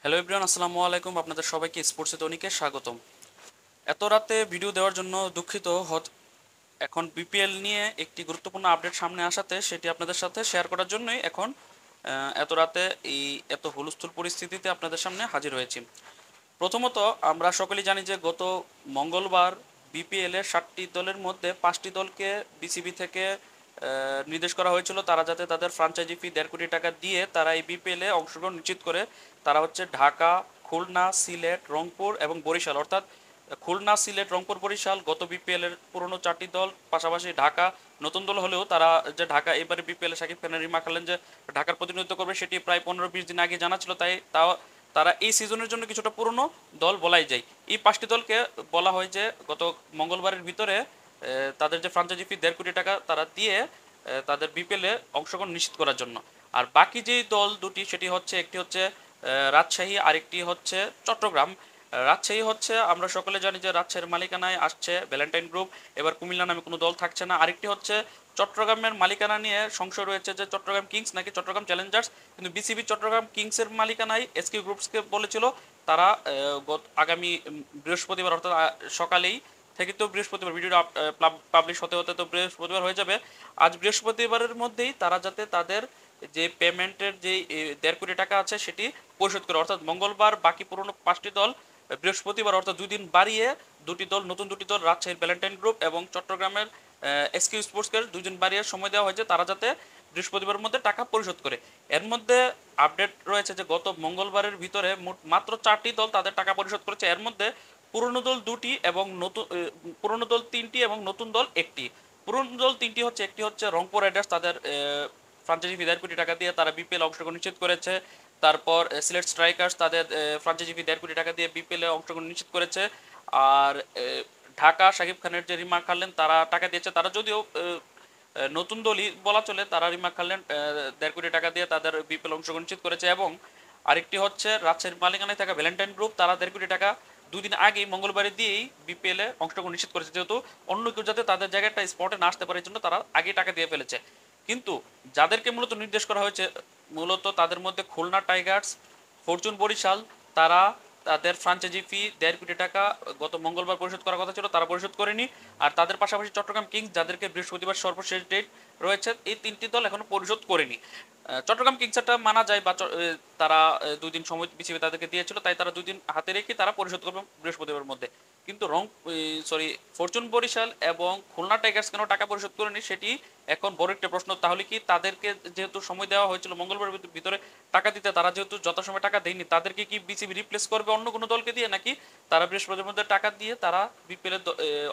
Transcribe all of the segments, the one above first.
Hello everyone, আসসালামু আলাইকুম। আপনাদের সবাইকে স্পোর্টসে তনিকে স্বাগতম। এত রাতে ভিডিও দেওয়ার জন্য দুঃখিত। এখন বিপিএল নিয়ে একটি গুরুত্বপূর্ণ আপডেট সামনে আসাতে সেটি আপনাদের সাথে শেয়ার করার জন্যই এখন এত রাতে এই এত হুলস্থুল পরিস্থিতিতে আপনাদের সামনে হাজির হয়েছি। প্রথমত, আমরা সকলেই জানি যে গত মঙ্গলবার বিপিএল এর 7টি দলের মধ্যে 5টি দলকে বিসিবি থেকে নির্দেশ করা হয়েছিল তারা যাতে তাদের ফ্র্যাঞ্চাইজি ফি 1.5 কোটি টাকা দিয়ে তারা এই বিপিএল এ অংশগ্রহণ নিশ্চিত করে। তারা হচ্ছে ঢাকা, খুলনা, সিলেট, রংপুর এবং বরিশাল। অর্থাৎ খুলনা, সিলেট, রংপুর, বরিশাল গত বিপিএল এর পুরনো 4টি দল, পাশাপাশি ঢাকা নতুন দল হলেও তারা যে ঢাকা এবারে বিপিএল এ শাকিব খানের রিমা খালেন যে ঢাকার প্রতিনিধিত্ব করবে সেটি প্রায় 15-20 দিন আগে জানা ছিল। তাও তারা এই সিজনের জন্য কিছুটা পুরনো দল বলাই যায়। এই 5টি দলকে বলা হয় যে গত মঙ্গলবারের ভিতরে তাদের যে ফ্রাঞ্চাইজি ফি 1.5 কোটি টাকা তারা দিয়ে তাদের বিপিএল এ অংশগ্রহণ নিশ্চিত করার জন্য। আর বাকি যেই দল দুটি সেটি হচ্ছে, একটি হচ্ছে রাজশাহী, আরেকটি হচ্ছে চট্টগ্রাম। রাজশাহী হচ্ছে, আমরা সকলে জানি যে রাজশাহীর মালিকানায় আসছে ভ্যালেন্টাইন গ্রুপ। এবার কুমিল্লা নামে কোনো দল থাকছে না। আরেকটি হচ্ছে চট্টগ্রামের মালিকানা নিয়ে সংশয় রয়েছে যে চট্টগ্রাম কিংস নাকি চট্টগ্রাম চ্যালেঞ্জার্স, কিন্তু বিসিবি চট্টগ্রাম কিংসের মালিকানায় এসকিউ গ্রুপসকে বলেছিল তারা আগামী বৃহস্পতিবার অর্থাৎ সকালেই থেকে, তো বৃহস্পতিবার ভিডিওটা পাবলিশ হতে হতে তো বৃহস্পতিবার হয়ে যাবে। আজ বৃহস্পতিবারের মধ্যেই তারা যাতে তাদের যে পেমেন্টের যে 1.5 কোটি টাকা আছে সেটি পরিশোধ করে। অর্থাৎ মঙ্গলবার বাকি পুরনো 5টি দল, বৃহস্পতিবার অর্থাৎ 2 দিন বাড়িয়ে নতুন দুটি দল রাজশাহীর ভ্যালেন্টাইন গ্রুপ এবং চট্টগ্রামের এসকিউ স্পোর্টসকে 2 দিন বাড়িয়ে সময় দেওয়া হয়েছে তারা যাতে বৃহস্পতিবারের মধ্যে টাকা পরিশোধ করে। এর মধ্যে আপডেট রয়েছে যে গত মঙ্গলবারের ভিতরে মাত্র 4টি দল তাদের টাকা পরিশোধ করেছে। এর মধ্যে পুরনো দল 2টি এবং পুরনো দল 3টি এবং নতুন দল 1টি। পুরনো দল 3টি হচ্ছে, একটি হচ্ছে রংপুর রাইডার্স, তাদের ফ্রাঞ্চাইজি ফি 1.5 কোটি টাকা দিয়ে তারা বিপিএল অংশগ্রহণ নিশ্চিত করেছে। তারপর সিলেট স্ট্রাইকার্স তাদের ফ্রাঞ্চাইজি ফি 1.5 কোটি টাকা দিয়ে বিপিএল এ অংশগ্রহণ নিশ্চিত করেছে। আর ঢাকা শাকিব খানের যে রিমা খালেন তারা টাকা দিয়েছে, তারা যদিও নতুন দলই বলা চলে, তারা রিমা খালেন 1.5 কোটি টাকা দিয়ে তাদের বিপিএল অংশগ্রহণ নিশ্চিত করেছে। এবং আরেকটি হচ্ছে রাজশাহীর মালিকানায় থাকা ভ্যালেন্টাইন গ্রুপ, তারা 1.5 কোটি টাকা 2 দিন আগেই মঙ্গলবারে দিয়েই বিপিএল এ অংশগ্রহণ নিশ্চিত করেছে, যেহেতু অন্য কেউ যাতে তাদের জায়গাটা স্পটে না আসতে পারে এই জন্য তারা আগে টাকা দিয়ে ফেলেছে। কিন্তু যাদেরকে মূলত নির্দেশ করা হয়েছে, মূলত তাদের মধ্যে খুলনা টাইগার্স, ফরচুন বরিশাল, তারা তাদের ফ্রাঞ্চাইজি ফি 1.5 কোটি টাকা গত মঙ্গলবার পরিশোধ করার কথা ছিল, তারা পরিশোধ করেনি। আর তাদের পাশাপাশি চট্টগ্রাম কিংস, যাদেরকে বৃহস্পতিবার সর্বশেষ ডেট রয়েছে, এই 3টি দল এখনো পরিশোধ করেনি। চট্টগ্রাম কিংসটা মানা যায়, বা তারা 2 দিন সময় বিসিবি তাদেরকে দিয়েছিল, তাই তারা 2 দিন হাতে রেখে তারা পরিশোধ করবে বৃহস্পতিবারের মধ্যে। কিন্তু ফরচুন বরিশাল এবং খুলনা টাইগার্স কেন টাকা পরিশোধ করেনি সেটি এখন বড় একটা প্রশ্ন। তাহলে কি তাদেরকে যেহেতু সময় দেওয়া হয়েছিল মঙ্গলবারের ভিতরে টাকা দিতে, তারা যেহেতু যথাসময়ে টাকা দেয়নি, তাদেরকে কি বিসিবি রিপ্লেস করবে অন্য কোনো দলকে দিয়ে, নাকি তারা বৃহস্পতির মধ্যে টাকা দিয়ে তারা বিপিএল এর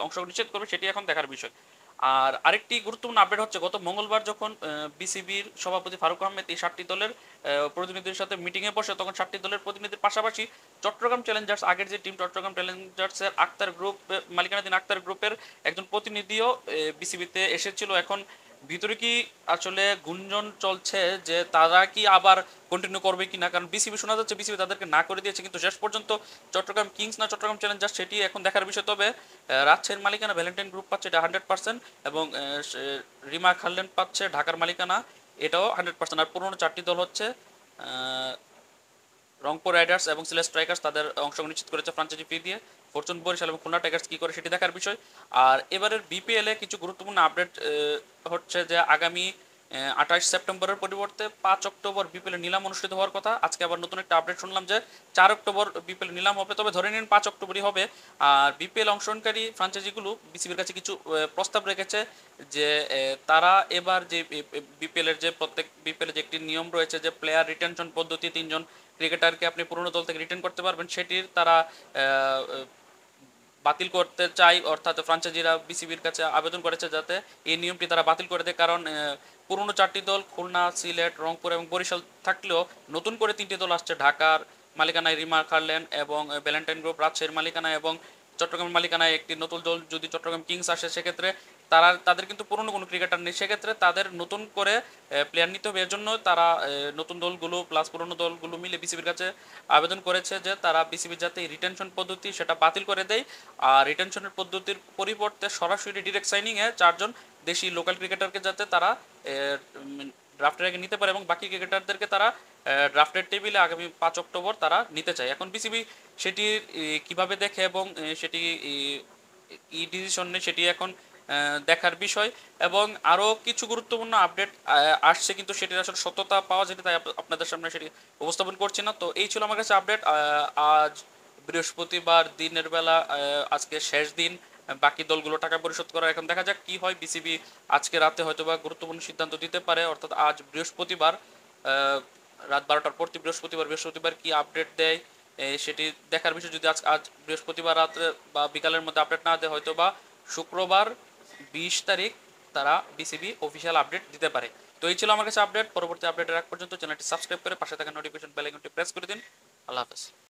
অংশগ্রহণ নিষেধ করবে, সেটি এখন দেখার বিষয়। আর আরেকটি গুরুত্বপূর্ণ আপডেট হচ্ছে, গত মঙ্গলবার যখন বিসিবির সভাপতি ফারুক আহমেদ এই 7টি দলের প্রতিনিধিদের সাথে মিটিংয়ে বসে, তখন 7টি দলের প্রতিনিধির পাশাপাশি চট্টগ্রাম চ্যালেঞ্জার্স, আগের যে টিম চট্টগ্রাম চ্যালেঞ্জার্সের আক্তার গ্রুপ মালিকানাধীন আক্তার গ্রুপের একজন প্রতিনিধিও বিসিবিতে এসেছিল। এখন ভিতরে কি আসলে গুঞ্জন চলছে যে তারা কি আবার কন্টিনিউ করবে কিনা, কারণ বিসিবি শোনা যাচ্ছে বিসিবি তাদেরকে না করে দিয়েছে, কিন্তু শেষ পর্যন্ত চট্টগ্রাম কিংস না চট্টগ্রাম চ্যালেঞ্জার্স সেটি এখন দেখার বিষয়। তবে রাজশাহীর মালিকানা ভ্যালেন্টাইন গ্রুপ পাচ্ছে এটা 100%, এবং রিমা খাল্লেন পাচ্ছে ঢাকার মালিকানা, এটাও 100%। আর পুরনো 4টি দল হচ্ছে রংপুর রাইডার্স এবং সিলেট স্ট্রাইকার্স, তাদের অংশগ্রহণ নিশ্চিত করেছে ফ্রাঞ্চাইজি ফি দিয়ে। ফরচুন বরিশাল এবং খুলনা টাইগার্স কি করে সেটি দেখার বিষয়। আর এবারের বিপিএল এ কিছু গুরুত্বপূর্ণ আপডেট হচ্ছে যে আগামী 28 সেপ্টেম্বরের পরিবর্তে 5 অক্টোবর বিপিএল নিলাম অনুষ্ঠিত হওয়ার কথা। আজকে আবার নতুন একটা আপডেট শুনলাম যে 4 অক্টোবর বিপিএল নিলাম হবে, তবে ধরে নিন 5 অক্টোবরই হবে। আর বিপিএল অংশগ্রহণকারী ফ্রাঞ্চাইজিগুলো বিসিবির কাছে কিছু প্রস্তাব রেখেছে যে তারা এবার যে বিপিএল এর যে প্রত্যেক বিপিএল যে একটি নিয়ম রয়েছে যে প্লেয়ার রিটেনশন পদ্ধতি, 3জন ক্রিকেটারকে আপনি পুরনো দল থেকে রিটার্ন করতে পারবেন, সেটির তারা বাতিল করতে চাই। অর্থাৎ ফ্রাঞ্চাইজিরা বিসিবির কাছে আবেদন করেছে যাতে এই নিয়মটি তারা বাতিল করে দেয়, কারণ পুরনো 4টি দল খুলনা, সিলেট, রংপুর এবং বরিশাল থাকলেও নতুন করে 3টি দল আসছে ঢাকার মালিকানায় রিমা খারলেন এবং ভ্যালেন্টাইন গ্রুপ, রাজশাহীর মালিকানায় এবং চট্টগ্রামের মালিকানায় একটি নতুন দল যদি চট্টগ্রাম কিংস আসে, সেক্ষেত্রে তাদের কিন্তু পুরনো কোনো ক্রিকেটার নেই, সেক্ষেত্রে তাদের নতুন করে প্লেয়ার নিতে হবে। এর জন্য তারা নতুন দলগুলো প্লাস পুরনো দলগুলো মিলে বিসিবির কাছে আবেদন করেছে যে তারা বিসিবি যাতে রিটেনশন পদ্ধতি সেটা বাতিল করে দেয়, আর রিটেনশনের পদ্ধতির পরিবর্তে সরাসরি ডিরেক্ট সাইনিংয়ে 4জন দেশি লোকাল ক্রিকেটারকে যাতে তারা ড্রাফটের আগে নিতে পারে এবং বাকি ক্রিকেটারদেরকে তারা ড্রাফটের টেবিলে আগামী 5 অক্টোবর তারা নিতে চায়। এখন বিসিবি সেটি কিভাবে দেখে এবং সেটি কি ডিসিশন নেয় সেটি এখন দেখার বিষয়। এবং আরও কিছু গুরুত্বপূর্ণ আপডেট আসছে, কিন্তু সেটির আসলে সত্যতা পাওয়া যেতে তাই আপনাদের সামনে সেটি উপস্থাপন করছি না। তো এই ছিল আমার কাছে আপডেট। আজ বৃহস্পতিবার দিনের বেলা, আজকে শেষ দিন, বাকি দলগুলো টাকা পরিশোধ করা। এখন দেখা যাক কি হয়। বিসিবি আজকে রাতে হয়তো বা গুরুত্বপূর্ণ সিদ্ধান্ত দিতে পারে, অর্থাৎ আজ বৃহস্পতিবার রাত 12টার পর বৃহস্পতিবার কি আপডেট দেয় সেটি দেখার বিষয়। যদি আজ আজ বৃহস্পতিবার রাত্রে বা বিকালের মধ্যে আপডেট না দেয়, হয়তো বা শুক্রবার 20 তারিখ তারা বিসিবি অফিসিয়াল আপডেট দিতে পারে। তো এই ছিল আমার কাছে আপডেট। পরবর্তী আপডেটের আগ পর্যন্ত চ্যানেলটি সাবস্ক্রাইব করে পাশে থাকা নোটিফিকেশন বেল আইকনটি প্রেস করে দিন। আল্লাহ হাফেজ।